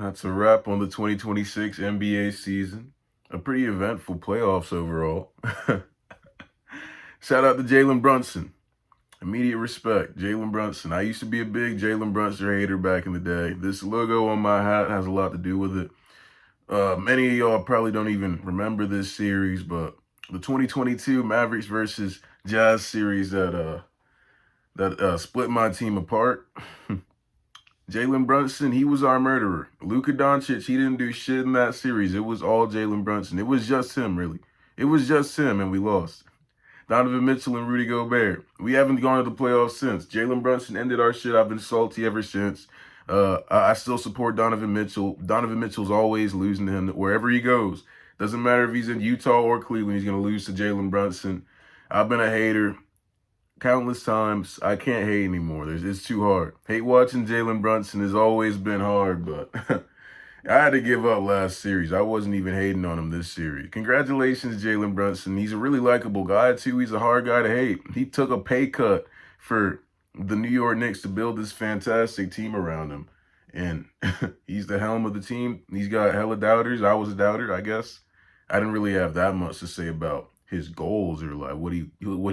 That's a wrap on the 2026 NBA season. A pretty eventful playoffs overall. Shout out to Jalen Brunson. Immediate respect, Jalen Brunson. I used to be a big Jalen Brunson hater back in the day. This logo on my hat has a lot to do with it. Many of y'all probably don't even remember this series, but the 2022 Mavericks versus Jazz series that split my team apart. Jalen Brunson, he was our murderer. Luka Doncic, he didn't do shit in that series. It was all Jalen Brunson. It was just him, really. It was just him, and we lost. Donovan Mitchell and Rudy Gobert. We haven't gone to the playoffs since. Jalen Brunson ended our shit. I've been salty ever since. I still support Donovan Mitchell. Donovan Mitchell's always losing to him wherever he goes. Doesn't matter if he's in Utah or Cleveland, he's going to lose to Jalen Brunson. I've been a hater countless times. I can't hate anymore. It's too hard. Hate watching Jalen Brunson has always been hard, but I had to give up last series. I wasn't even hating on him this series. Congratulations, Jalen Brunson. He's a really likable guy, too. He's a hard guy to hate. He took a pay cut for the New York Knicks to build this fantastic team around him. And he's the helm of the team. He's got hella doubters. I was a doubter, I guess. I didn't really have that much to say about his goals or like what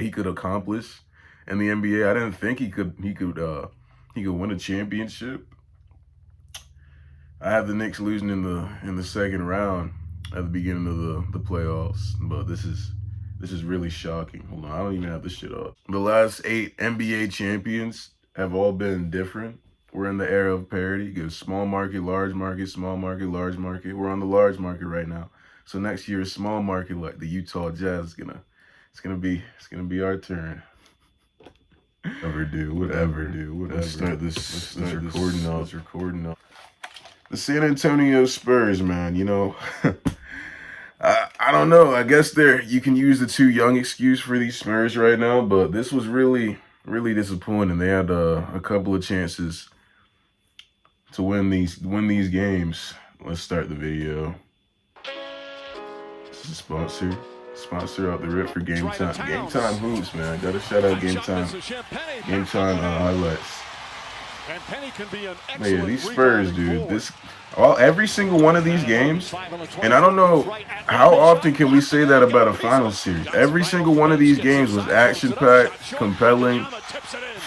he could accomplish in the NBA. I didn't think he could win a championship. I have the Knicks losing in the second round at the beginning of the playoffs, but this is really shocking. Hold on, I don't even have this shit up. The last 8 NBA champions have all been different. We're in the era of parity. Go small market, large market, small market, large market. We're on the large market right now. So next year, a small market like the Utah Jazz it's gonna be our turn. Whatever. Let's start this recording up. The San Antonio Spurs, man, you know, I don't know. I guess you can use the too young excuse for these Spurs right now, but this was really, really disappointing. They had a couple of chances to win these games. Let's start the video. This is sponsor out the rip for Game Time. Game Time Hoops, man. Gotta shout out Game Time. Game Time highlights. But yeah, these Spurs, dude. Every single one of these games, and I don't know how often can we say that about a finals series. Every single one of these games was action-packed, compelling,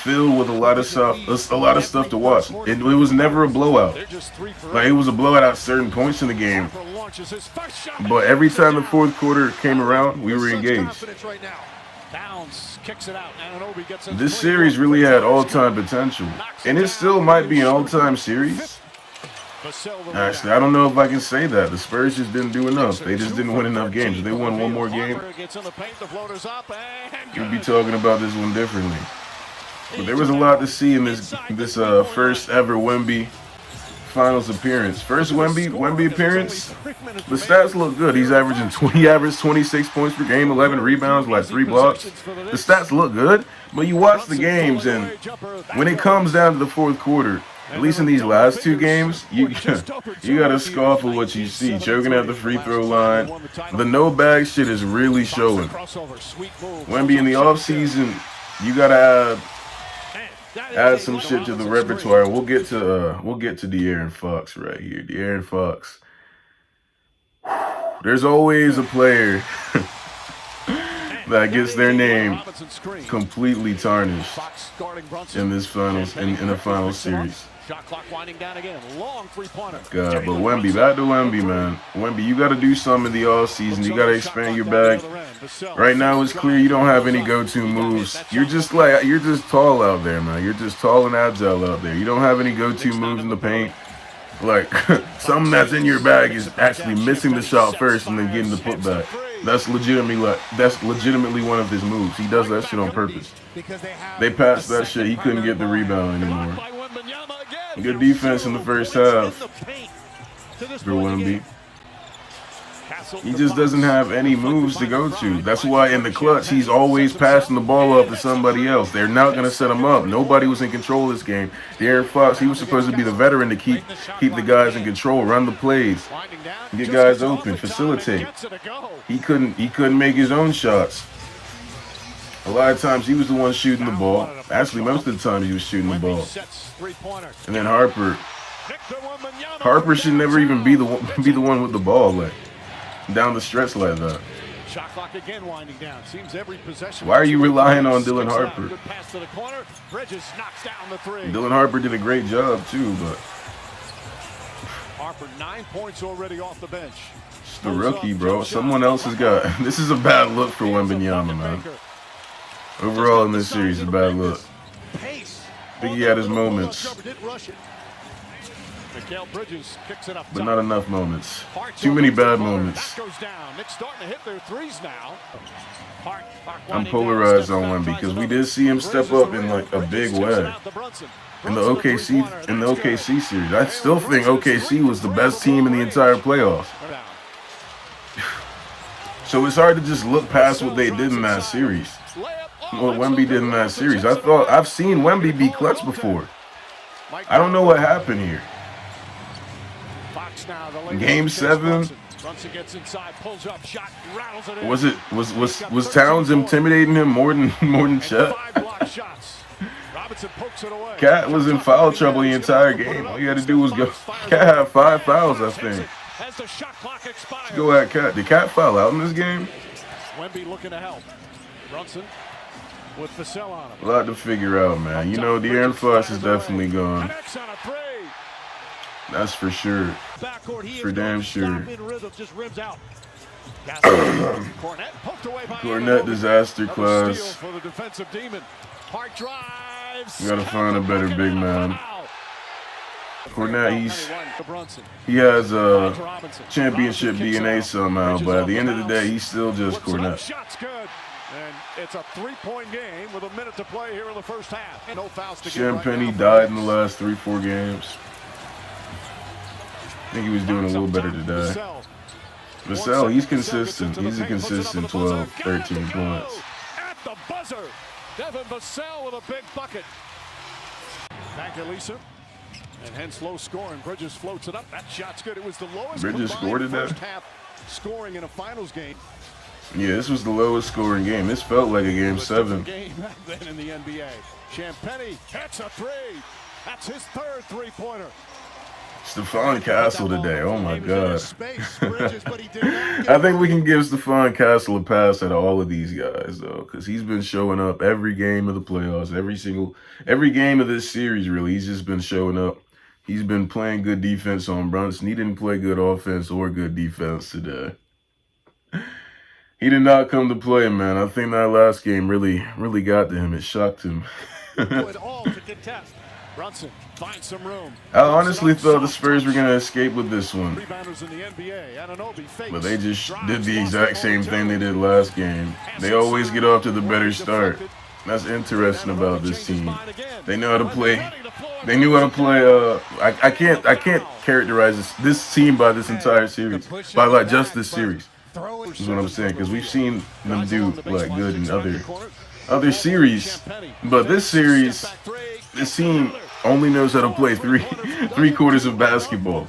filled with a lot of stuff to watch. It was never a blowout. Like, it was a blowout at certain points in the game, but every time the fourth quarter came around, we were engaged. This series really had all-time potential, and it still might be an all-time series. Actually, I don't know if I can say that. The Spurs just didn't do enough. They just didn't win enough games. If they won one more game, we'd be talking about this one differently. But there was a lot to see in this first ever Wemby finals appearance. First Wemby appearance. The stats look good. He averaged 26 points per game, 11 rebounds, like 3 blocks. The stats look good, but you watch the games, and when it comes down to the fourth quarter, at least in these last 2 games, you gotta scoff at what you see. Choking at the free throw line. The no bag shit is really showing. Wemby in the offseason, you gotta add some shit to the repertoire. We'll get to De'Aaron Fox right here. De'Aaron Fox. There's always a player that gets their name completely tarnished in this finals in a final series. God, but Wemby, back to Wemby, man. Wemby, you got to do something in the offseason. You got to expand your bag. Right now, it's clear you don't have any go-to moves. You're just tall out there, man. You're just tall and agile out there. You don't have any go-to moves in the paint. Like, something that's in your bag is actually missing the shot first and then getting the putback. That's legitimately one of his moves. He does that shit on purpose. They passed that shit. He couldn't get the rebound anymore. Good defense in the first half for Wemby. He just doesn't have any moves to go to. That's why in the clutch, he's always passing the ball up to somebody else. They're not going to set him up. Nobody was in control of this game. De'Aaron Fox, he was supposed to be the veteran to keep the guys in control, run the plays, get guys open, facilitate. He couldn't make his own shots. A lot of times he was the one shooting the ball. Actually, most of the time he was shooting the ball. And then Harper Harper should never even be the one with the ball, like down the stretch like that. Shot clock again winding down. Seems every possession. Why are you relying on Dylan Harper? Good pass to the corner. Bridges knocks down the three. Dylan Harper did a great job too, but Harper 9 points already off the bench. It's the rookie, bro. Someone else has got. This is a bad look for Wembanyama, man. Overall in this series, a bad look. I think he had his moments, but not enough moments. Too many bad moments. I'm polarized on Wemby because we did see him step up in like a big way in the OKC series. I still think OKC was the best team in the entire playoffs. So it's hard to just look past what they did in that series. What Wemby did in that series. I've seen Wemby be clutch before. I don't know what happened here. Game 7. Was Towns intimidating him more than Chet? Cat was in foul trouble the entire game. All you had to do was go. Cat had 5 fouls, I think. Let's go at Cat. Did Cat foul out in this game? Wemby looking to help. Brunson with Vassell on him. A lot to figure out, man. You know, De'Aaron Fox is definitely gone. That's for sure. For damn sure. Cornette disaster class. We gotta find a better big man. Cornette, he has a championship DNA somehow, but at the end of the day, he's still just Cornette. And it's a 3-point game with a minute to play here in the first half. No fouls to Champagny died in the last 3-4 games. I think he was doing a little better today. Vassell, he's consistent. He's a consistent 12, 13 points. At the buzzer, Devin Vassell with a big bucket. Back to Lisa. And hence low scoring. Bridges floats it up. That shot's good. It was the lowest Bridges scored today. First half scoring in a finals game. Yeah, this was the lowest scoring game. This felt like a game 7. Game then in the NBA. Champagny hits a 3. That's his third 3-pointer. Stephon Castle today. Oh my God. I think we can give Stephon Castle a pass out of all of these guys though, because he's been showing up every game of the playoffs, every game of this series. Really, he's just been showing up. He's been playing good defense on Brunson. He didn't play good offense or good defense today. He did not come to play, man. I think that last game really got to him. It shocked him. Brunson finds some room. I honestly thought the Spurs were going to escape with this one. But they just did the exact same thing they did last game. They always get off to the better start. That's interesting about this team. They know how to play. They knew how to play. I can't characterize this team by this entire series, by like just this series. Is what I'm saying, because we've seen them do like good in other series, but this series, this team only knows how to play three quarters of basketball.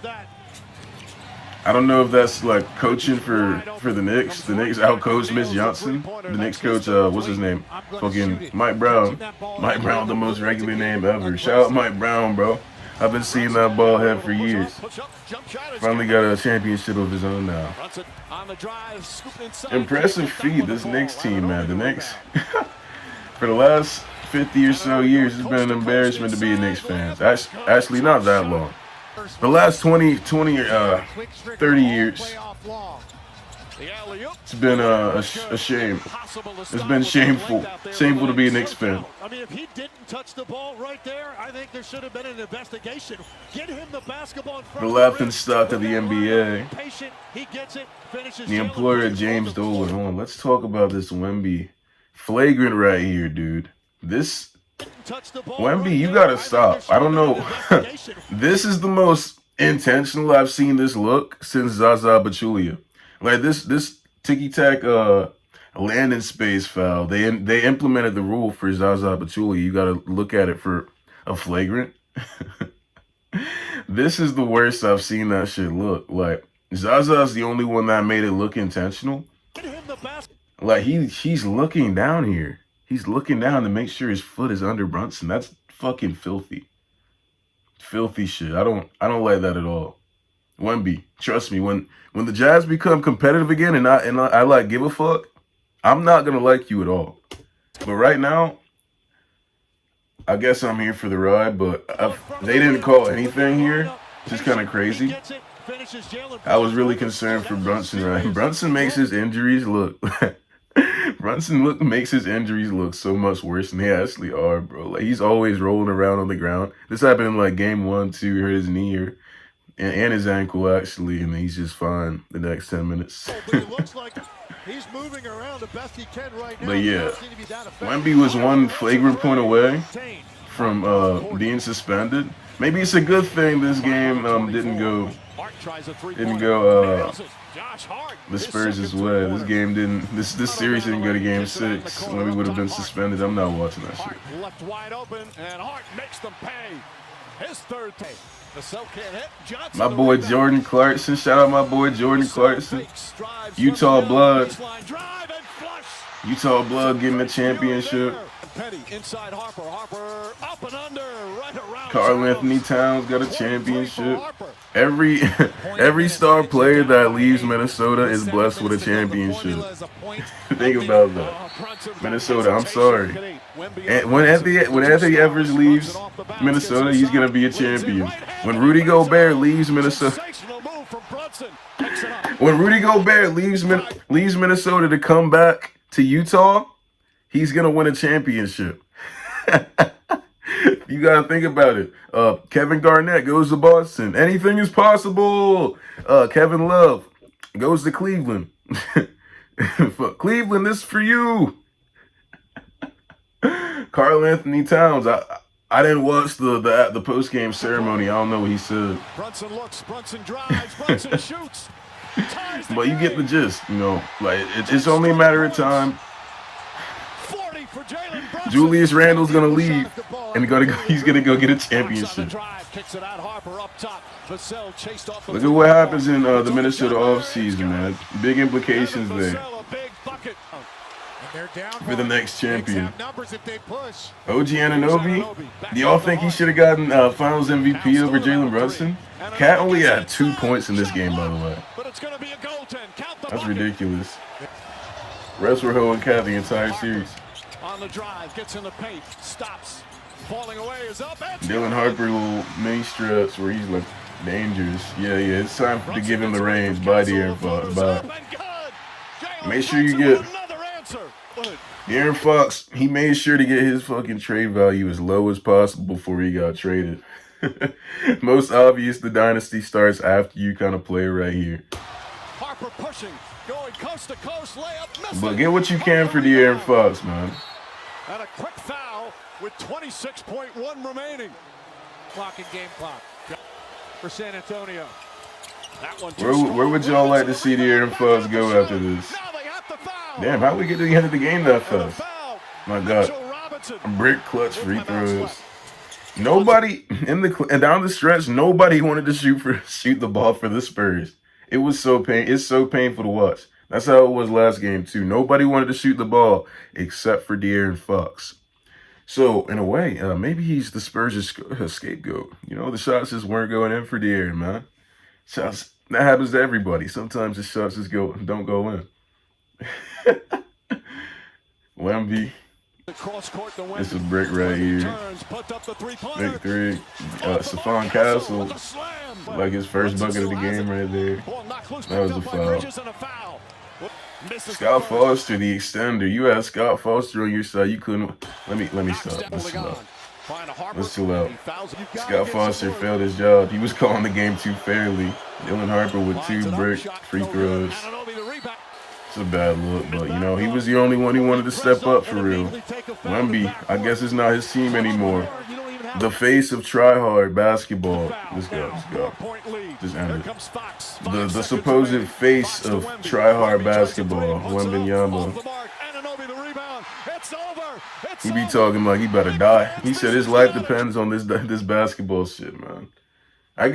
I don't know if that's like coaching for the Knicks. The Knicks outcoached Mitch Johnson. The Knicks coach, what's his name? Fucking Mike Brown. Mike Brown, the most regular name ever. Shout out Mike Brown, bro. I've been seeing that ball head for years. Finally got a championship of his own now. Impressive feat, this Knicks team, man. The Knicks, for the last 50 or so years, it's been an embarrassment to be a Knicks fan. Actually, not that long. The last 20 or 30 years, it's been a shame. It's been shameful to be a Knicks fan. I mean, if he didn't touch the ball right there, I think there should have been an investigation. Get him the basketball in front the laughing stock of the NBA. Patient, he gets it, finishes the employer of James Dolan. Hold on, let's talk about this Wemby. Flagrant right here, dude. This Wemby, you gotta stop. I don't know. This is the most intentional I've seen this look since Zaza Pachulia. Like this ticky-tack landing space foul. They implemented the rule for Zaza Pachulia. You gotta look at it for a flagrant. This is the worst I've seen that shit look. Like Zaza's the only one that made it look intentional. Like he's looking down here. He's looking down to make sure his foot is under Brunson. That's fucking filthy. Filthy shit. I don't like that at all. Wemby, trust me, when the Jazz become competitive again and I like give a fuck, I'm not gonna like you at all. But right now, I guess I'm here for the ride. But they didn't call anything here, which is kind of crazy. I was really concerned for Brunson. Right, Brunson makes his injuries look. Makes his injuries look so much worse than they actually are, bro. Like, he's always rolling around on the ground. This happened in like game 1, 2. He hurt his knee and his ankle actually, and he's just fine the next 10 minutes. He's moving around the best he can right now. But yeah, Wemby was one flagrant point away from being suspended. Maybe it's a good thing this game didn't go the Spurs' way. This game didn't. This series didn't go to Game 6. Wemby would have been suspended. I'm not watching that shit. Left wide open, and Hart makes them pay. His third take. The cell can't hit. Johnson, my boy Jordan Clarkson. Shout out my boy Jordan Clarkson. Utah Blood. Utah Blood getting the championship. Petty inside Harper. Harper up and under, right around. Karl Anthony Towns got a championship. Every star player that leaves Minnesota is blessed with a championship. Think about that. Minnesota, I'm sorry. And when Anthony Edwards leaves Minnesota, he's gonna be a champion. When Rudy Gobert leaves Minnesota, leaves Minnesota to come back to Utah, he's gonna win a championship. You gotta think about it. Kevin Garnett goes to Boston. Anything is possible. Kevin Love goes to Cleveland. Cleveland, this is for you. Karl Anthony Towns. I didn't watch the post game ceremony. I don't know what he said. Brunson looks. Brunson drives. Brunson shoots. But you get the gist. You know, like it's only a matter of time. Julius Randle's gonna leave and he's gonna go get a championship. Look at what happens in the Minnesota offseason, man. Big implications there for the next champion. OG Anunoby, do y'all think he should have gotten Finals MVP over Jalen Brunson? Cat only had 2 points in this game, by the way. That's ridiculous. Refs were holding Cat the entire series. On the drive, gets in the paint, stops, falling away, is up. Dylan Harper little mini stretch where he's like dangerous. Yeah, it's time to give him the reins. Bye, De'Aaron Fox. Bye. Make sure you get De'Aaron Fox. He made sure to get his fucking trade value as low as possible before he got traded. Most obvious, the dynasty starts after you kind of play right here. Harper pushing, going coast to coast, layup. But get what you can for De'Aaron Fox, man. And a quick foul with 26.1 remaining. Clock and game clock for San Antonio. That one where would y'all like to see De'Aaron Fox go after this? Damn, how we get to the end of the game that fast? My God. A brick clutch free throws. Nobody down the stretch, nobody wanted to shoot the ball for the Spurs. It was it's so painful to watch. That's how it was last game too. Nobody wanted to shoot the ball except for De'Aaron Fox. So in a way, maybe he's the Spurs' scapegoat. You know, the shots just weren't going in for De'Aaron, man. Shots, that happens to everybody. Sometimes the shots just don't go in. Wemby. It's a brick right here. Big three. Stephon Castle. Like his first bucket of the game right there. That was a foul. Scott Foster, the extender. You had Scott Foster on your side. You couldn't. Let me stop. Let's chill out. Let's chill out. Scott Foster failed his job. He was calling the game too fairly. Dylan Harper with 2 brick free throws. It's a bad look, but, you know, he was the only one who wanted to step up for real. Wemby, I guess it's not his team anymore. The face of try-hard basketball. Let's go. Just end it. The supposed face of try-hard basketball, Wembanyama. He be talking like he better die. He said his life depends on this basketball shit, man. I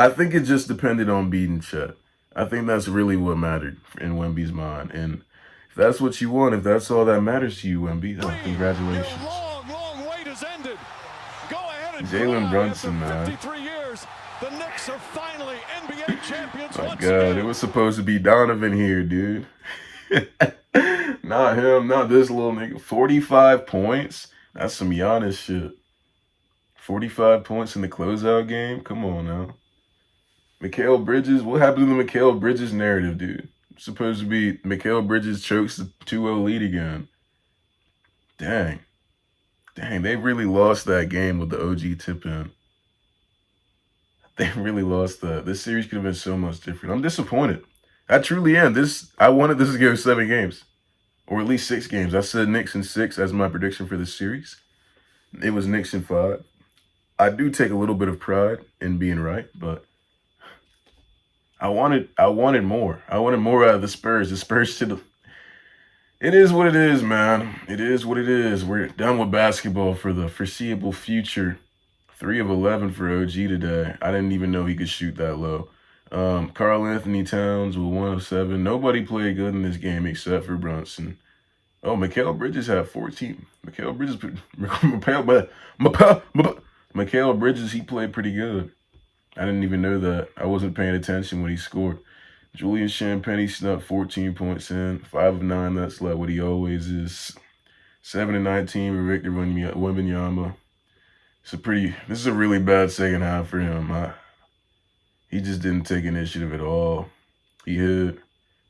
think it just depended on beating Chet. I think that's really what mattered in Wemby's mind. And if that's what you want, if that's all that matters to you, Wemby, congratulations. Jalen Brunson, man. 53 years, the Knicks are finally NBA champions My once God, again. it was supposed to be Donovan here, dude. Not him, not this little nigga. 45 points? That's some Giannis shit. 45 points in the closeout game? Come on now. Mikal Bridges? What happened to the Mikal Bridges narrative, dude? It's supposed to be Mikal Bridges chokes the 2-0 lead again. Dang, they really lost that game with the OG tip in. They really lost that. This series could have been so much different. I'm disappointed. I truly am. I wanted this to go 7 games. Or at least 6 games. I said Knicks in 6 as my prediction for this series. It was Knicks in 5. I do take a little bit of pride in being right, but I wanted more. I wanted more out of the Spurs. The Spurs should have. It is what it is, man. It is what it is. We're done with basketball for the foreseeable future. 3 of 11 for OG today. I didn't even know he could shoot that low. Karl Anthony Towns with 1 of 7. Nobody played good in this game except for Brunson. Oh, Mikal Bridges had 14. Mikal Bridges, he played pretty good. I didn't even know that. I wasn't paying attention when he scored. Julian Champagnie snuck 14 points in. 5 of 9, that's like what he always is. 7 of 19 for Victor Wembanyama. This is a really bad second half for him. He just didn't take initiative at all. He hit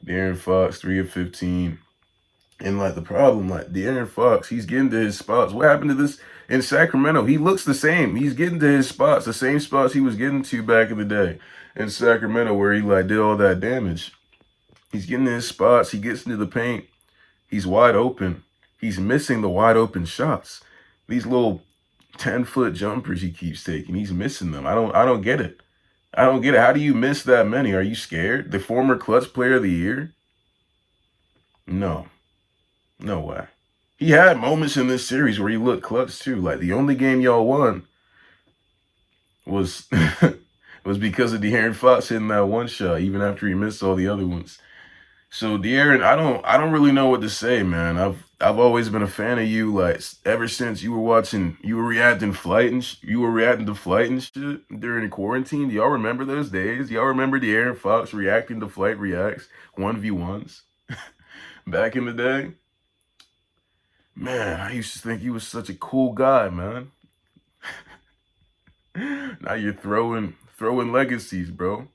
De'Aaron Fox 3 of 15. And the problem, De'Aaron Fox, he's getting to his spots. What happened to this in Sacramento? He looks the same. He's getting to his spots, the same spots he was getting to back in the day in Sacramento where he did all that damage. He's getting to his spots. He gets into the paint. He's wide open. He's missing the wide open shots. These little 10-foot jumpers he keeps taking. He's missing them. I don't get it. I don't get it. How do you miss that many? Are you scared? The former clutch player of the year? No. No way. He had moments in this series where he looked clutch too. The only game y'all won was was because of De'Aaron Fox hitting that one shot, even after he missed all the other ones. So De'Aaron, I don't really know what to say, man. I've always been a fan of you, ever since you were reacting to flight and shit during quarantine. Do y'all remember those days? Do y'all remember De'Aaron Fox reacting to Flight Reacts 1v1s back in the day? Man, I used to think you was such a cool guy, man. Now you're throwing legacies, bro.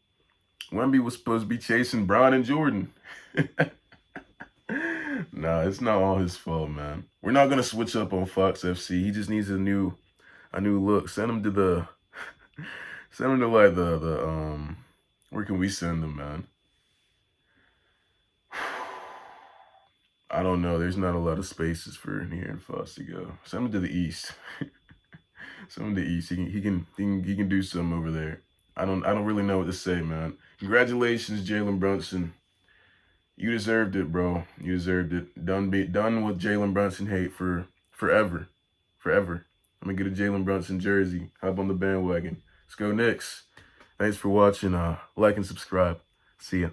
Wemby was supposed to be chasing Bron and Jordan. Nah, it's not all his fault, man. We're not gonna switch up on Fox FC. He just needs a new look. Send him to the where can we send him, man? I don't know. There's not a lot of spaces for De'Aaron Fox to go. Send him to the East. Send him to the East. He can do something over there. I don't really know what to say, man. Congratulations, Jalen Brunson. You deserved it, bro. You deserved it. Done with Jalen Brunson hate for forever. Forever. I'm gonna get a Jalen Brunson jersey. Hop on the bandwagon. Let's go Knicks. Thanks for watching. Like and subscribe. See ya.